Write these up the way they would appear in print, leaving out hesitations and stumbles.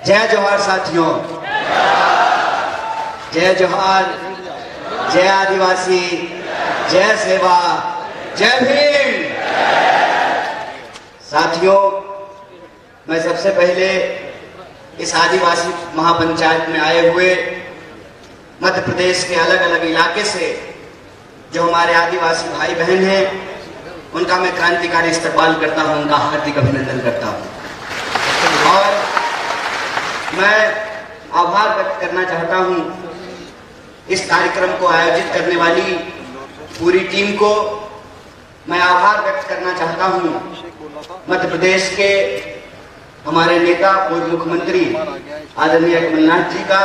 जय जोहार साथियों, जय जोहार, जय आदिवासी, जय सेवा, जय भीम। साथियों, मैं सबसे पहले इस आदिवासी महापंचायत में आए हुए मध्य प्रदेश के अलग अलग इलाके से जो हमारे आदिवासी भाई बहन हैं, उनका मैं क्रांतिकारी इस्तकबाल करता हूं, उनका हार्दिक अभिनंदन करता हूं और मैं आभार व्यक्त करना चाहता हूं इस कार्यक्रम को आयोजित करने वाली पूरी टीम को। मैं आभार व्यक्त करना चाहता हूं मध्य प्रदेश के हमारे नेता पूर्व मुख्यमंत्री आदरणीय कमलनाथ जी का,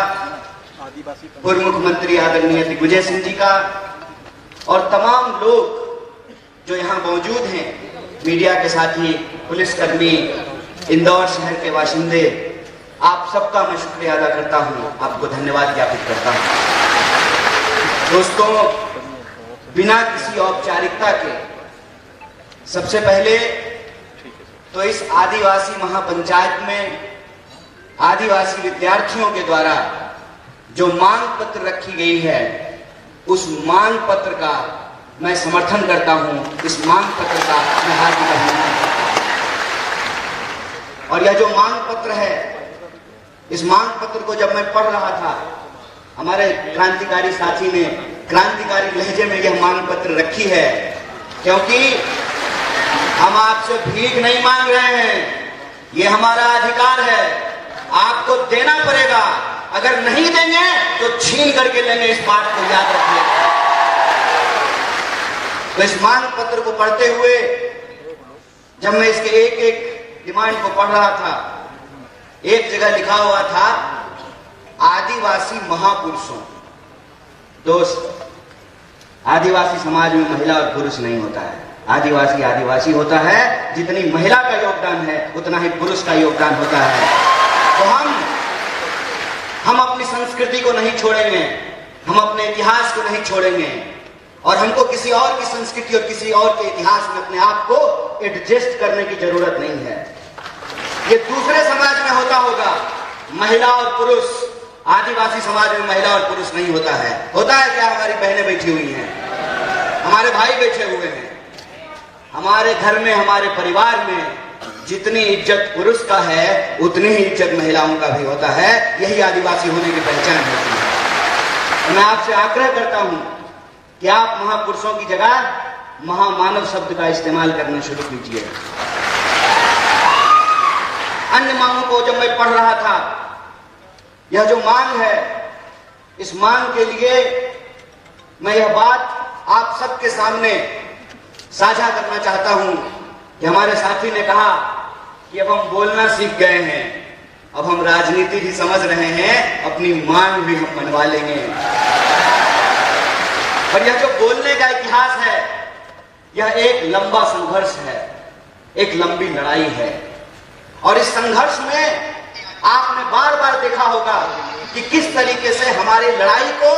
पूर्व मुख्यमंत्री आदरणीय दिग्विजय सिंह जी का और तमाम लोग जो यहाँ मौजूद हैं, मीडिया के साथी, पुलिसकर्मी, इंदौर शहर के बाशिंदे, आप सबका मैं शुक्रिया अदा करता हूँ, आपको धन्यवाद ज्ञापित करता हूँ। दोस्तों, बिना किसी औपचारिकता के सबसे पहले तो इस आदिवासी महापंचायत में आदिवासी विद्यार्थियों के द्वारा जो मांग पत्र रखी गई है, उस मांग पत्र का मैं समर्थन करता हूं। इस मांग पत्र का मैं हार्दिक अभिनंदन करता हूं। और यह जो मांग पत्र है, इस मांग पत्र को जब मैं पढ़ रहा था, हमारे क्रांतिकारी साथी ने क्रांतिकारी लहजे में यह मांग पत्र रखी है, क्योंकि हम आपसे भीख नहीं मांग रहे हैं, ये हमारा अधिकार है, आपको देना पड़ेगा। अगर नहीं देंगे तो छीन करके लेंगे, इस बात को याद रखिए। तो इस मांग पत्र को पढ़ते हुए जब मैं इसके एक एक डिमांड को पढ़ रहा था, एक जगह लिखा हुआ था आदिवासी महापुरुषों। दोस्त, आदिवासी समाज में महिला और पुरुष नहीं होता है। आदिवासी आदिवासी होता है। जितनी महिला का योगदान है उतना ही पुरुष का योगदान होता है। तो हम अपनी संस्कृति को नहीं छोड़ेंगे, हम अपने इतिहास को नहीं छोड़ेंगे और हमको किसी और की संस्कृति और किसी और के इतिहास में अपने आप को एडजस्ट करने की जरूरत नहीं है। ये दूसरे समाज में होता होगा, महिला और पुरुष। आदिवासी समाज में महिला और पुरुष नहीं होता है। होता है क्या? हमारी बहनें बैठी हुई हैं, हमारे भाई बैठे हुए हैं। हमारे घर में, हमारे परिवार में जितनी इज्जत पुरुष का है, उतनी ही इज्जत महिलाओं का भी होता है। यही आदिवासी होने की पहचान होती है। तो मैं आपसे आग्रह करता हूं कि आप महापुरुषों की जगह महामानव शब्द का इस्तेमाल करना शुरू कीजिए। अन्य मांगों को जब मैं पढ़ रहा था, यह जो मांग है, इस मांग के लिए मैं यह बात आप सबके सामने साझा करना चाहता हूं कि हमारे साथी ने कहा कि अब हम बोलना सीख गए हैं, अब हम राजनीति भी समझ रहे हैं, अपनी मांग भी हम मनवा लेंगे। और यह जो बोलने का इतिहास है, यह एक लंबा संघर्ष है, एक लंबी लड़ाई है। और इस संघर्ष में आपने बार बार देखा होगा कि किस तरीके से हमारी लड़ाई को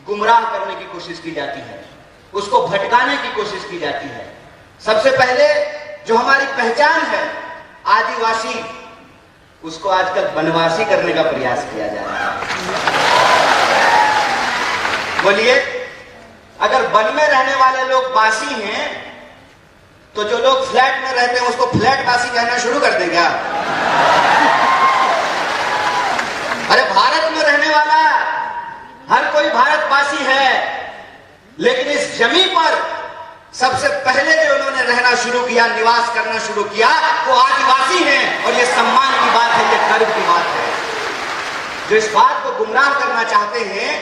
गुमराह करने की कोशिश की जाती है, उसको भटकाने की कोशिश की जाती है। सबसे पहले जो हमारी पहचान है आदिवासी, उसको आजकल वनवासी करने का प्रयास किया जा रहा है। बोलिए, अगर वन में रहने वाले लोग वासी हैं, तो जो लोग फ्लैट में रहते हैं उसको फ्लैट वासी कहना शुरू कर दें क्या? अरे भारत में रहने वाला हर कोई भारतवासी है, लेकिन इस जमीन पर सबसे पहले जो उन्होंने रहना शुरू किया, निवास करना शुरू किया, वो आदिवासी हैं। और ये सम्मान की बात है, ये गर्व की बात है। जो इस बात को गुमराह करना चाहते हैं,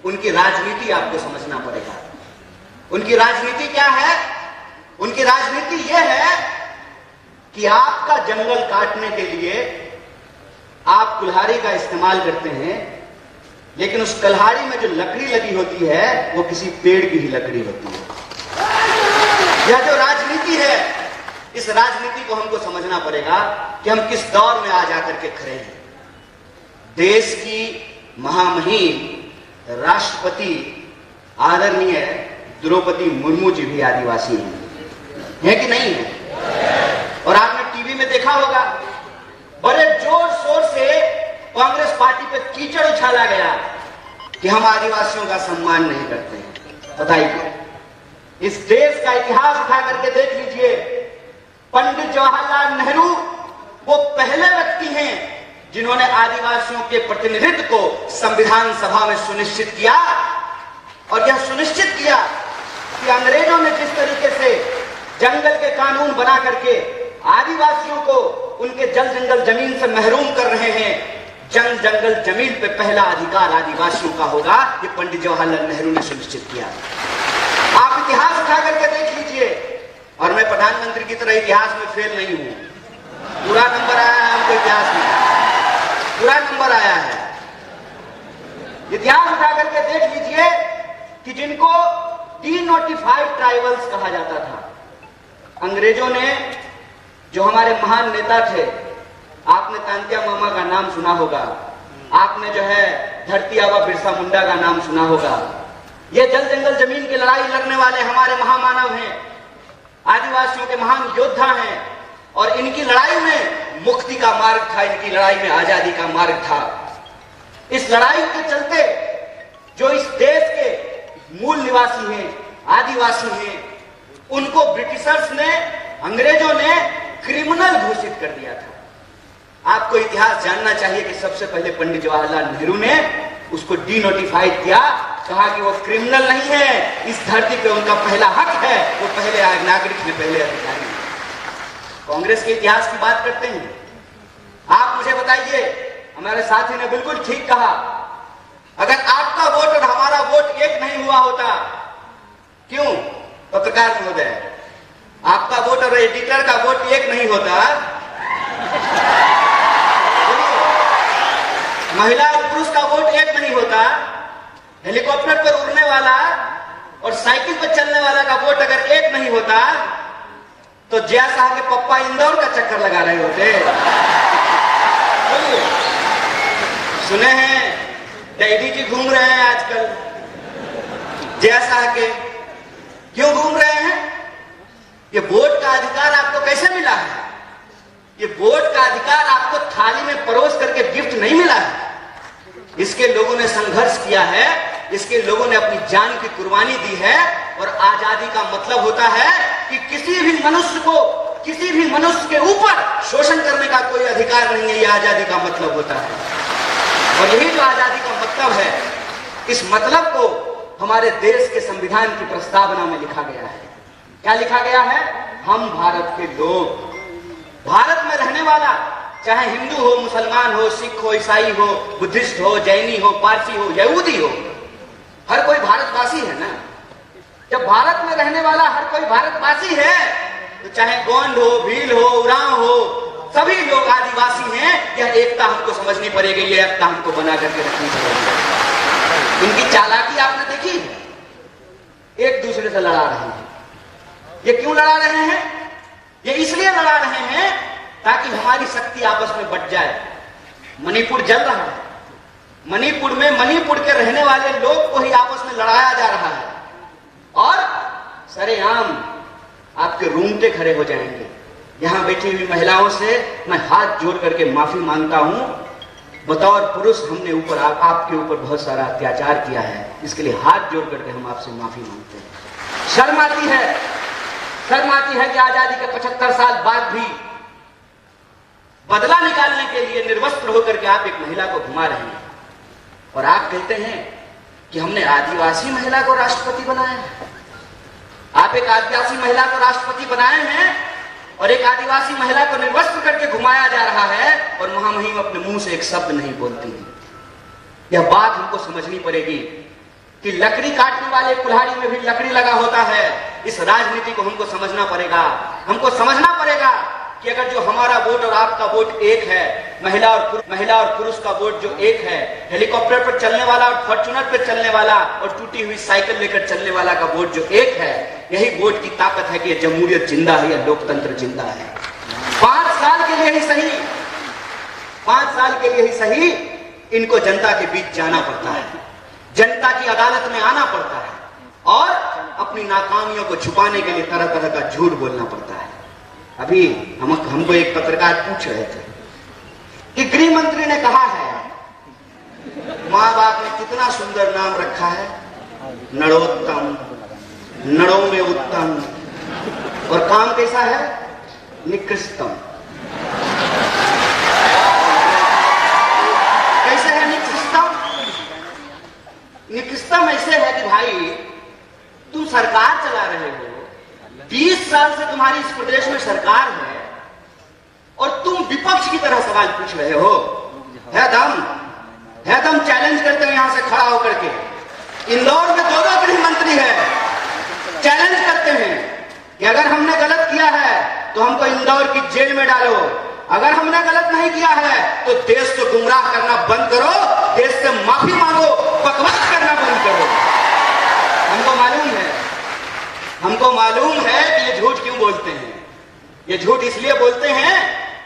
उनकी राजनीति आपको समझना पड़ेगा। उनकी राजनीति क्या है? उनकी राजनीति यह है कि आपका जंगल काटने के लिए आप कुल्हाड़ी का इस्तेमाल करते हैं, लेकिन उस कुल्हाड़ी में जो लकड़ी लगी होती है वो किसी पेड़ की ही लकड़ी होती है। यह जो राजनीति है, इस राजनीति को हमको समझना पड़ेगा कि हम किस दौर में आज आकर के खड़े हैं। देश की महामहिम राष्ट्रपति आदरणीय द्रौपदी मुर्मू जी भी आदिवासी हैं, कि नहीं है? और आपने टीवी में देखा होगा, बड़े जोर शोर से बताइए, इस देश का इतिहास उठा करके देख लीजिए। पंडित जवाहरलाल नेहरू वो पहले व्यक्ति हैं जिन्होंने आदिवासियों के प्रतिनिधित्व को संविधान सभा में सुनिश्चित किया, और यह सुनिश्चित किया कि अंग्रेजों ने जिस तरीके से जंगल के कानून बना करके आदिवासियों को उनके जल जंगल जमीन से महरूम कर रहे हैं, जंगल जमीन पे पहला अधिकार आदिवासियों का होगा, ये पंडित जवाहरलाल नेहरू ने सुनिश्चित किया। आप इतिहास उठा करके देख लीजिए, और मैं प्रधानमंत्री की तरह इतिहास में फेल नहीं हूं, पूरा नंबर आया है हमको, इतिहास में पूरा नंबर आया है। इतिहास उठा करके देख लीजिए कि जिनको डीनोटिफाइड ट्राइबल्स कहा जाता था, अंग्रेजों ने, जो हमारे महान नेता थे, आपने तांत्या मामा का नाम सुना होगा, आपने जो है धरती आबा बिरसा मुंडा का नाम सुना होगा, ये जल जंगल जमीन की लड़ाई लड़ने वाले हमारे महामानव हैं, आदिवासियों के महान योद्धा हैं, और इनकी लड़ाई में मुक्ति का मार्ग था, इनकी लड़ाई में आजादी का मार्ग था। इस लड़ाई के चलते जो इस देश के मूल निवासी हैं, आदिवासी हैं, उनको ब्रिटिशर्स ने, अंग्रेजों ने क्रिमिनल घोषित कर दिया था। आपको इतिहास जानना चाहिए कि सबसे पहले पंडित जवाहरलाल नेहरू ने उसको डीनोटिफाइड किया, कहा कि वो क्रिमिनल नहीं है, इस धरती पे उनका पहला हक है, वो पहले नागरिक है, पहले अधिकारी है। कांग्रेस के इतिहास की बात करते हैं, आप मुझे बताइए, हमारे साथी ने बिल्कुल ठीक कहा, अगर आपका वोट और हमारा वोट एक नहीं हुआ होता, क्यों पत्रकार महोदय, आपका वोट और एडिटर का वोट एक नहीं होता, महिला और पुरुष का वोट एक नहीं होता, हेलीकॉप्टर पर उड़ने वाला और साइकिल पर चलने वाला का वोट अगर एक नहीं होता, तो जया साहब के पप्पा इंदौर का चक्कर लगा रहे होते। सुने हैं डैडी जी घूम रहे हैं आजकल जया साहब के, क्यों घूम रहे हैं? ये वोट का अधिकार आपको कैसे मिला है? ये वोट का अधिकार आपको थाली में परोस करके गिफ्ट नहीं मिला है, इसके लोगों ने संघर्ष किया है, इसके लोगों ने अपनी जान की कुर्बानी दी है। और आजादी का मतलब होता है कि किसी भी मनुष्य को, किसी भी मनुष्य के ऊपर शोषण करने का कोई अधिकार नहीं है, यह आजादी का मतलब होता है। और यही जो आजादी का मतलब है, इस मतलब को हमारे देश के संविधान की प्रस्तावना में लिखा गया है। क्या लिखा गया है? हम भारत के लोग, भारत में रहने वाला, चाहे हिंदू हो, मुसलमान हो, सिख हो, ईसाई हो, बुद्धिस्ट हो, जैनी हो, पारसी हो, यहूदी हो, हर कोई भारतवासी है ना। जब भारत में रहने वाला हर कोई भारतवासी है, तो चाहे गोंड हो, भील हो, उरांव हो, सभी लोग आदिवासी हैं। यह एकता हमको समझनी पड़ेगी, यह एकता हमको बना करके रखनी पड़ेगी। इनकी चालाकी आपने देखी, एक दूसरे से लड़ा रहे हैं। ये क्यों लड़ा रहे हैं? ये इसलिए लड़ा रहे हैं ताकि हमारी शक्ति आपस में बट जाए। मणिपुर जल रहा है, मणिपुर में मणिपुर के रहने वाले लोग को ही आपस में लड़ाया जा रहा है, और सरेआम आपके रूंगटे खड़े हो जाएंगे। यहां बैठी हुई महिलाओं से मैं हाथ जोड़ करके माफी मांगता हूं, बतौर पुरुष हमने ऊपर आपके ऊपर बहुत सारा अत्याचार किया है, इसके लिए हाथ जोड़ करके हम आपसे माफी मांगते हैं। शर्म आती है, शर्म आती है कि आजादी के 75 साल बाद भी बदला निकालने के लिए निर्वस्त्र होकर के आप एक महिला को घुमा रहे हैं, और आप कहते हैं कि हमने आदिवासी महिला को राष्ट्रपति बनाया है। आप एक आदिवासी महिला को राष्ट्रपति बनाए हैं और एक आदिवासी महिला को निर्वस्त्र करके घुमाया जा रहा है, और महामहिम अपने मुंह से एक शब्द नहीं बोलती है। यह बात हमको समझनी पड़ेगी कि लकड़ी काटने वाले कुल्हाड़ी में भी लकड़ी लगा होता है। इस राजनीति को हमको समझना पड़ेगा। हमको समझना पड़ेगा कि अगर जो हमारा वोट और आपका वोट एक है, महिला और पुरुष का वोट जो एक है, हेलीकॉप्टर पर चलने वाला और फॉर्च्यूनर पर चलने वाला और टूटी हुई साइकिल लेकर चलने वाला का वोट जो एक है, यही वोट की ताकत है कि यह जमहूरियत जिंदा है, यह लोकतंत्र जिंदा है। 5 साल के लिए ही सही, 5 साल के लिए ही सही, इनको जनता के बीच जाना पड़ता है, जनता की अदालत में आना पड़ता है, और अपनी नाकामियों को छुपाने के लिए तरह तरह का झूठ बोलना पड़ता है। अभी हमको एक पत्रकार पूछ रहे थे कि गृह मंत्री ने कहा है, माँ बाप ने कितना सुंदर नाम रखा है, नरोत्तम, नड़ों में उत्तम, और काम कैसा है? निकृष्टम। कैसे है निकृष्टम? निकृष्टम ऐसे है कि भाई तुम सरकार चला रहे हो, 20 साल से तुम्हारी इस प्रदेश में सरकार है और तुम विपक्ष की तरह सवाल पूछ रहे हो। है दम चैलेंज करते हैं यहां से खड़ा होकर के। इंदौर में 2 गृह मंत्री है, चैलेंज करते हैं कि अगर हमने गलत किया है तो हमको इंदौर की जेल में डालो, अगर हमने गलत नहीं किया है तो देश को गुमराह करना बंद करो, देश से माफी मांगो, बकवास करना बंद करो। हमको मालूम है कि ये झूठ क्यों बोलते हैं। ये झूठ इसलिए बोलते हैं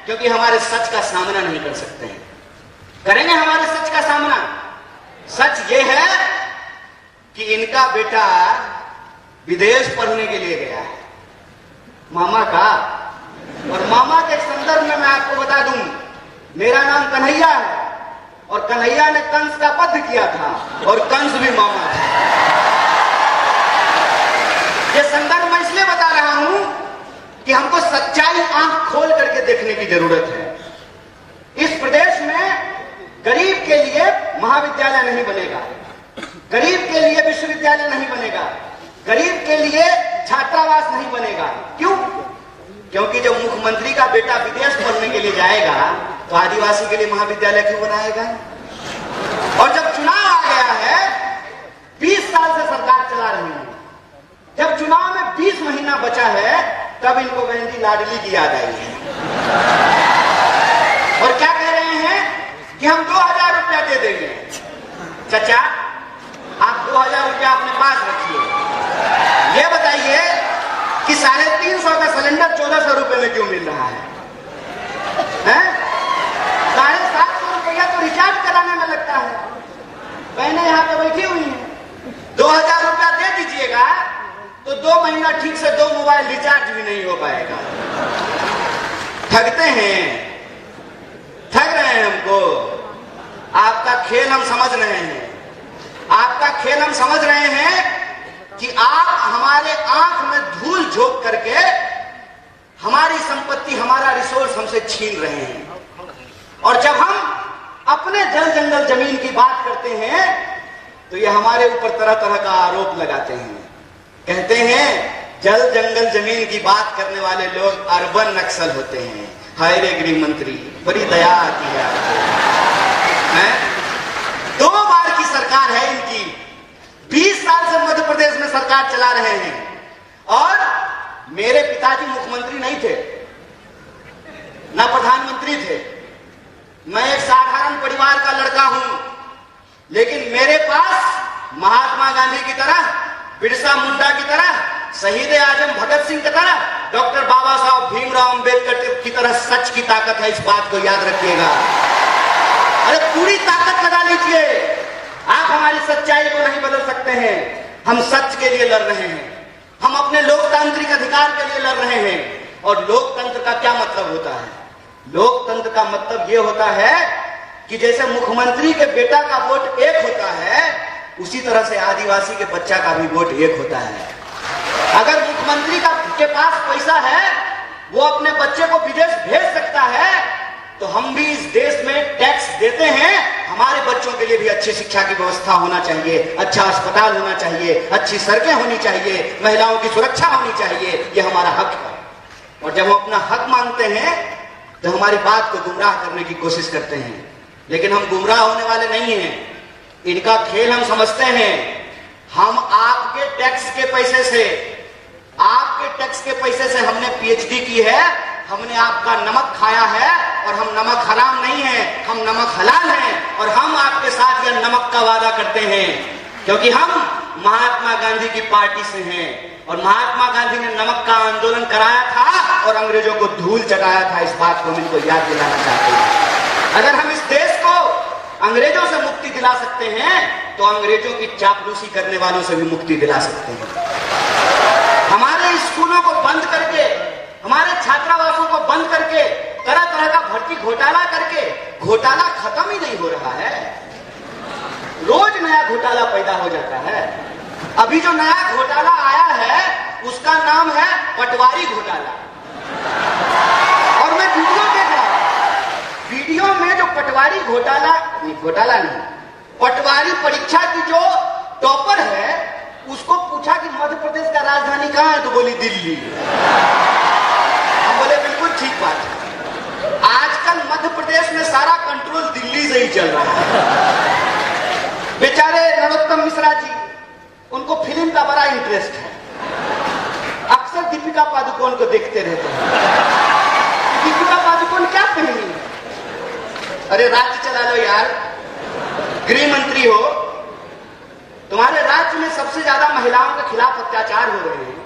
क्योंकि हमारे सच का सामना नहीं कर सकते हैं। करेंगे हमारे सच का सामना। सच ये है कि इनका बेटा विदेश पढ़ने के लिए गया है, मामा का। और मामा के संदर्भ में मैं आपको बता दूं, मेरा नाम कन्हैया है और कन्हैया ने कंस का वध किया था और कंस भी मामा था। ये संदर्भ मैं इसलिए बता रहा हूं कि हमको सच्चाई आंख खोल करके देखने की जरूरत है। इस प्रदेश में गरीब के लिए महाविद्यालय नहीं बनेगा, गरीब के लिए विश्वविद्यालय नहीं बनेगा, गरीब के लिए छात्रावास नहीं बनेगा। क्यों? क्योंकि जब मुख्यमंत्री का बेटा विदेश पढ़ने के लिए जाएगा तो आदिवासी के लिए महाविद्यालय क्यों बनाएगा? और जब चुनाव आ गया है, 20 साल से सरकार चला रही है, जब चुनाव में 20 महीना बचा है, तब इनको बहन लाडली की याद आई है और क्या कह रहे हैं कि हम 2000 रुपया दे देंगे। चाचा, आप 2000 रुपया अपने पास रखिए। ये बताइए कि 350 का सिलेंडर 1400 रुपए में क्यों मिल रहा है? 750 रुपया तो रिचार्ज कराने में लगता है। बहनें यहाँ पे बैठी हुई हैं, 2000 रुपया दे दीजिएगा तो 2 महीना ठीक से 2 मोबाइल रिचार्ज भी नहीं हो पाएगा। ठगते हैं, ठग रहे हैं हमको। आपका खेल हम समझ रहे हैं, आपका खेल हम समझ रहे हैं कि आप हमारे आंख में धूल झोंक करके हमारी संपत्ति, हमारा रिसोर्स हमसे छीन रहे हैं। और जब हम अपने जल जंगल जमीन की बात करते हैं तो ये हमारे ऊपर तरह तरह का आरोप लगाते हैं। कहते हैं जल जंगल जमीन की बात करने वाले लोग अर्बन नक्सल होते हैं। हाय रे गृह मंत्री, बड़ी दया आती है आपको। 2 बार की सरकार है इनकी, 20 साल से मध्य प्रदेश में सरकार चला रहे हैं। और मेरे पिताजी मुख्यमंत्री नहीं थे, ना प्रधानमंत्री थे। मैं एक साधारण परिवार का लड़का हूं, लेकिन मेरे पास महात्मा गांधी की तरह, बिरसा मुंडा की तरह, शहीद आजम भगत सिंह की तरह, डॉक्टर बाबा साहब भीमराव अंबेडकर की तरह सच की ताकत है। इस बात को याद रखिएगा। अरे पूरी ताकत लगा लीजिए। आप हमारी सच्चाई को नहीं बदल सकते हैं। हम सच के लिए लड़ रहे हैं, हम अपने लोकतांत्रिक अधिकार के लिए लड़ रहे हैं। और लोकतंत्र का क्या मतलब होता है? लोकतंत्र का मतलब यह होता है कि जैसे मुख्यमंत्री के बेटा का वोट एक होता है, उसी तरह से आदिवासी के बच्चा का भी वोट एक होता है। अगर मुख्यमंत्री के पास पैसा है, वो अपने बच्चे को विदेश भेज सकता है, तो हम भी इस देश में टैक्स देते हैं। हमारे बच्चों के लिए भी अच्छी शिक्षा की व्यवस्था होना चाहिए, अच्छा अस्पताल होना चाहिए, अच्छी सड़कें होनी चाहिए, महिलाओं की सुरक्षा होनी चाहिए। ये हमारा हक है। और जब हम अपना हक मांगते हैं तो हमारी बात को गुमराह करने की कोशिश करते हैं, लेकिन हम गुमराह होने वाले नहीं हैं। इनका खेल हम समझते हैं। हम आपके टैक्स के पैसे से, आपके टैक्स के पैसे से हमने पीएचडी की है, हमने आपका नमक खाया है। और हम नमक हराम नहीं है, हम नमक हलाल हैं। और हम आपके साथ यह नमक का वादा करते हैं क्योंकि हम महात्मा गांधी की पार्टी से हैं। और महात्मा गांधी ने नमक का आंदोलन कराया था और अंग्रेजों को धूल चटाया था। इस बात को हम इनको याद दिलाना चाहते हैं। अगर हम इस देश को अंग्रेजों से मुक्ति दिला सकते हैं तो अंग्रेजों की चापलूसी करने वालों से भी मुक्ति दिला सकते हैं। हमारे स्कूलों को बंद करके, हमारे छात्रावासों को बंद करके, तरह तरह का भर्ती घोटाला करके, घोटाला खत्म ही नहीं हो रहा है। रोज नया घोटाला पैदा हो जाता है। अभी जो नया घोटाला आया है उसका नाम है पटवारी घोटाला। और मैं वीडियो देख रहा हूं, वीडियो में जो पटवारी घोटाला नहीं, पटवारी परीक्षा की जो टॉपर है उसको पूछा कि मध्य प्रदेश का राजधानी कहां है, तो बोली दिल्ली। हम बोले बिल्कुल ठीक बात है। आजकल मध्य प्रदेश में सारा कंट्रोल दिल्ली से ही चल रहा है। बेचारे नरोत्तम मिश्रा जी, उनको फिल्म का बड़ा इंटरेस्ट है, अक्सर दीपिका पादुकोण को देखते रहते हैं। दीपिका पादुकोण क्या पहनी है? अरे राज्य चला लो यार, गृह मंत्री हो, तुम्हारे राज्य में सबसे ज्यादा महिलाओं के खिलाफ अत्याचार हो रहे हैं,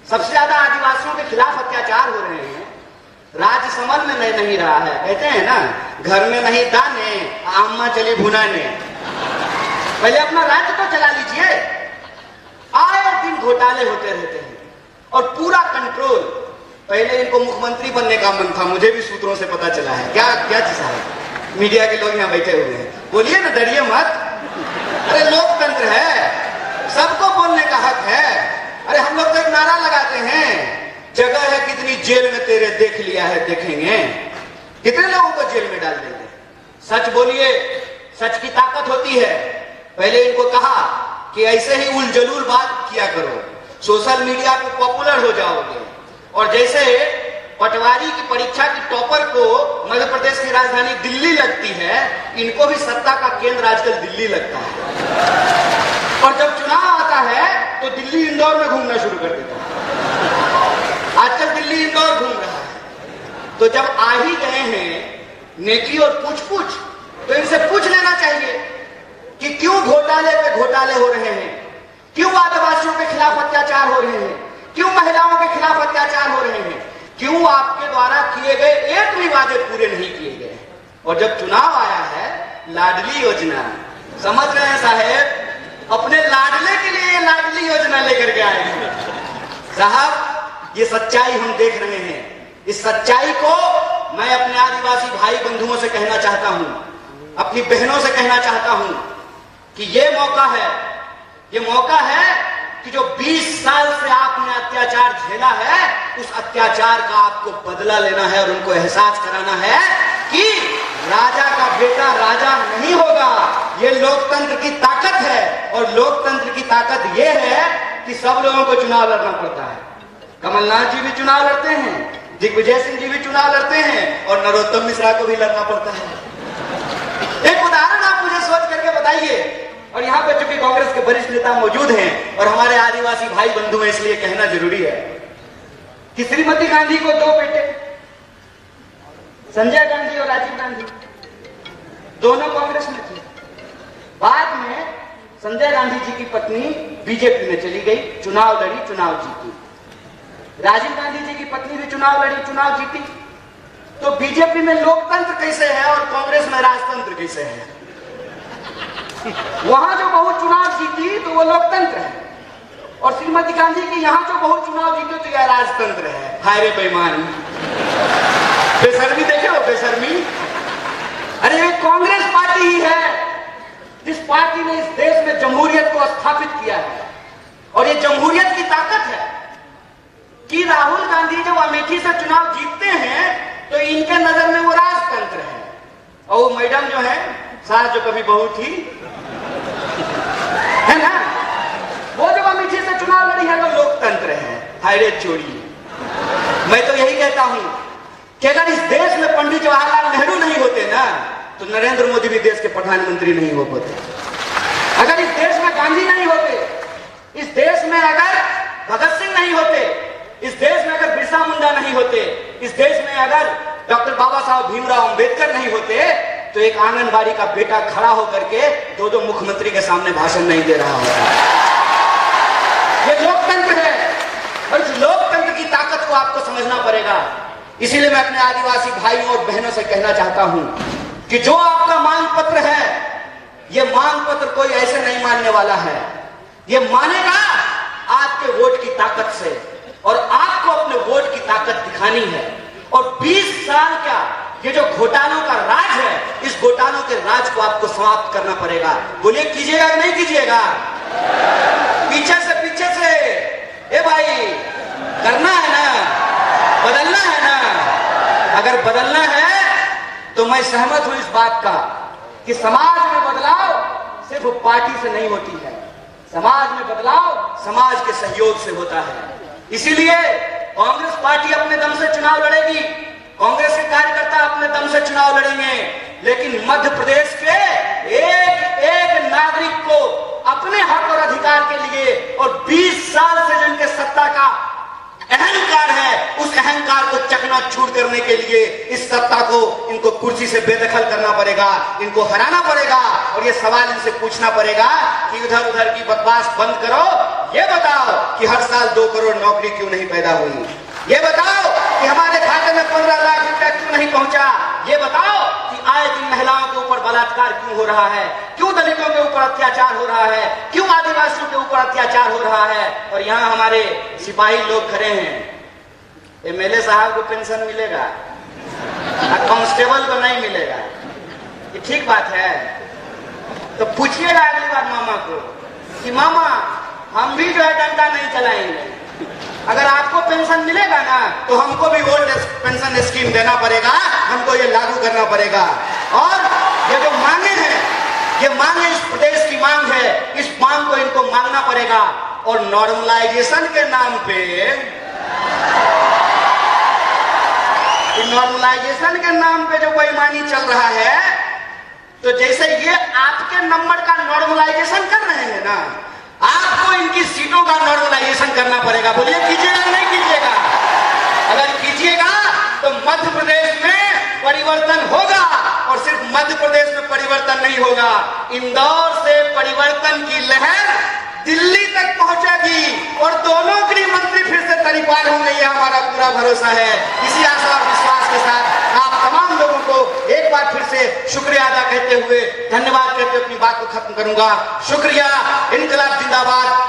सबसे ज्यादा आदिवासियों के खिलाफ अत्याचार हो रहे हैं, राज्य समझ में नहीं रहा है। कहते हैं ना, घर में नहीं दाने, अम्मा चली भुनाने। पहले अपना राज्य तो चला लीजिए। आए दिन घोटाले होते रहते हैं और पूरा कंट्रोल। पहले इनको मुख्यमंत्री बनने का मन था, मुझे भी सूत्रों से पता चला है। क्या क्या चीज है? मीडिया के लोग यहाँ बैठे हुए हैं, बोलिए ना, डरिए मत। अरे लोकतंत्र है, सबको बोलने का हक है। अरे हम लोग तो एक नारा लगाते हैं, जगह है कितनी जेल में तेरे, देख लिया है देखेंगे। कितने लोगों को जेल में डाल देंगे? सच बोलिए, सच की ताकत होती है। पहले इनको कहा कि ऐसे ही उलझलूल बात किया करो, सोशल मीडिया पे पॉपुलर हो जाओगे। और जैसे पटवारी की परीक्षा की टॉपर को मध्य प्रदेश की राजधानी दिल्ली लगती है, इनको भी सत्ता का केंद्र आजकल दिल्ली लगता है। और जब चुनाव आता है तो दिल्ली इंदौर में घूमना शुरू कर देता है। आजकल दिल्ली इंदौर घूम रहा है। तो जब आ ही गए हैं नेकी और पूछ तो इनसे पूछ लेना चाहिए कि क्यों घोटाले पे घोटाले हो रहे हैं, क्यों आदिवासियों के खिलाफ अत्याचार हो रहे हैं, क्यों महिलाओं के खिलाफ अत्याचार हो रहे हैं, क्यों आपके द्वारा किए गए एक भी वादे पूरे नहीं किए गए। और जब चुनाव आया है, लाडली योजना, समझ रहे हैं साहेब, अपने लाडले के लिए लाडली योजना लेकर के आए हैं साहब। ये सच्चाई हम देख रहे हैं। इस सच्चाई को मैं अपने आदिवासी भाई बंधुओं से कहना चाहता हूं, अपनी बहनों से कहना चाहता हूं कि ये मौका है कि जो 20 साल से आपने अत्याचार झेला है, उस अत्याचार का आपको बदला लेना है और उनको एहसास कराना है कि राजा का बेटा राजा नहीं होगा। ये लोकतंत्र की ताकत है। और लोकतंत्र की ताकत ये है कि सब लोगों को चुनाव लड़ना पड़ता है। कमलनाथ जी भी चुनाव लड़ते हैं, दिग्विजय सिंह जी भी चुनाव लड़ते हैं, और नरोत्तम मिश्रा को भी लड़ना पड़ता है। एक उदाहरण आप मुझे सोच करके बताइए। और यहाँ पे चूंकि कांग्रेस के वरिष्ठ नेता मौजूद हैं और हमारे आदिवासी भाई बंधु हैं, इसलिए कहना जरूरी है कि श्रीमती गांधी को 2 बेटे, संजय गांधी और राजीव गांधी, दोनों कांग्रेस में थे। बाद में संजय गांधी जी की पत्नी बीजेपी में चली गई, चुनाव लड़ी, चुनाव जीती। राजीव गांधी जी की पत्नी भी चुनाव लड़ी, चुनाव जीती। तो बीजेपी में लोकतंत्र कैसे है और कांग्रेस में राजतंत्र कैसे है? वहां जो बहुत चुनाव जीती तो वो लोकतंत्र है, और श्रीमती गांधी की यहां जो बहुत चुनाव जीते तो यह राजतंत्र है। हाय रे बेईमान, बेशर्मी देखे हो, बेशर्मी। अरे ये कांग्रेस पार्टी ही है जिस पार्टी ने इस देश में जमहूरियत को स्थापित किया है। और ये जमहूरियत की ताकत है कि राहुल गांधी जब अमेठी से चुनाव जीतते हैं तो इनके नजर में वो राजतंत्र है, और वो मैडम जो है, सास जो कभी बहू थी, है ना, वो जब अमेठी से चुनाव लड़ी है तो लोकतंत्र है। हाय रे चोरी। मैं तो यही कहता हूं कि अगर इस देश में पंडित जवाहरलाल नेहरू नहीं होते ना, तो नरेंद्र मोदी भी देश के प्रधानमंत्री नहीं हो पाते। अगर इस देश में गांधी नहीं होते, इस देश में अगर भगत सिंह नहीं होते, इस देश में अगर बिरसा मुंडा नहीं होते, इस देश में अगर डॉक्टर बाबा साहब भीमराव अंबेडकर नहीं होते, तो एक आंगनबाड़ी का बेटा खड़ा होकर के 2 मुख्यमंत्री के सामने भाषण नहीं दे रहा होता। ये लोकतंत्र है, और इस लोकतंत्र की ताकत को आपको समझना पड़ेगा। इसीलिए मैं अपने आदिवासी भाइयों और बहनों से कहना चाहता हूं कि जो आपका मांग पत्र है, ये मांग पत्र कोई ऐसे नहीं मानने वाला है। ये मानेगा आपके वोट की ताकत से, और आपको अपने वोट की ताकत दिखानी है। और 20 साल का ये जो घोटालों का राज है, इस घोटालों के राज को आपको समाप्त करना पड़ेगा। बोलिए, कीजिएगा कि नहीं कीजिएगा? पीछे से ए भाई करना है ना, बदलना है ना। अगर बदलना है तो मैं सहमत हूं इस बात का कि समाज में बदलाव सिर्फ पार्टी से नहीं होती है, समाज में बदलाव समाज के सहयोग से होता है। इसीलिए कांग्रेस पार्टी अपने दम से चुनाव लड़ेगी, कांग्रेस के कार्यकर्ता अपने दम से चुनाव लड़ेंगे, लेकिन मध्य प्रदेश के एक एक नागरिक को अपने हक और अधिकार के लिए और 20 साल से जो इनके सत्ता का अहंकार है, उस अहंकार को चकनाचूर करने के लिए इस सत्ता को इनको कुर्सी से बेदखल करना पड़ेगा, इनको हराना पड़ेगा। और ये सवाल इनसे पूछना पड़ेगा कि उधर उधर की बकवास बंद करो, ये बताओ कि हर साल 2 करोड़ नौकरी क्यों नहीं पैदा हुई, ये बताओ कि हमारे खाते में 15 लाख रुपया क्यों नहीं पहुंचा, ये बताओ कि आए दिन महिलाओं के ऊपर बलात्कार क्यों हो रहा है, क्यों दलितों के ऊपर अत्याचार हो रहा है, क्यों आदिवासियों के ऊपर अत्याचार हो रहा है। और यहाँ हमारे सिपाही लोग खड़े हैं, एमएलए साहब को पेंशन मिलेगा, कांस्टेबल को नहीं मिलेगा, ये ठीक बात है? तो पूछिएगा अगली बार मामा को कि मामा हम भी जो है डंडा नहीं चलाएंगे, अगर आपको पेंशन मिलेगा ना तो हमको भी ओल्ड पेंशन स्कीम देना पड़ेगा, हमको ये लागू करना पड़ेगा। और ये जो मांगे हैं, ये मांगे इस प्रदेश की मांग है, इस मांग को इनको मांगना पड़ेगा। और नॉर्मलाइजेशन के नाम पे, नॉर्मलाइजेशन के नाम पे जो बेईमानी चल रहा है, तो जैसे ये आपके नंबर का नॉर्मलाइजेशन कर रहे हैं ना, आपको इनकी सीटों का नॉर्मलाइजेशन करना पड़ेगा। बोलिए कीजिएगा नहीं कीजिएगा? अगर कीजिएगा तो मध्य प्रदेश में परिवर्तन होगा, और सिर्फ मध्य प्रदेश में परिवर्तन नहीं होगा, इंदौर से परिवर्तन की लहर दिल्ली तक पहुंचेगी और दोनों गृह मंत्री फिर से तरीपार होंगे, ये हमारा पूरा भरोसा है। इसी आशा और विश्वास के साथ आप तमाम लोगों को एक बार फिर से शुक्रिया अदा कहते हुए, धन्यवाद कहते हुए अपनी बात को खत्म करूंगा। शुक्रिया। इनकलाब जिंदाबाद।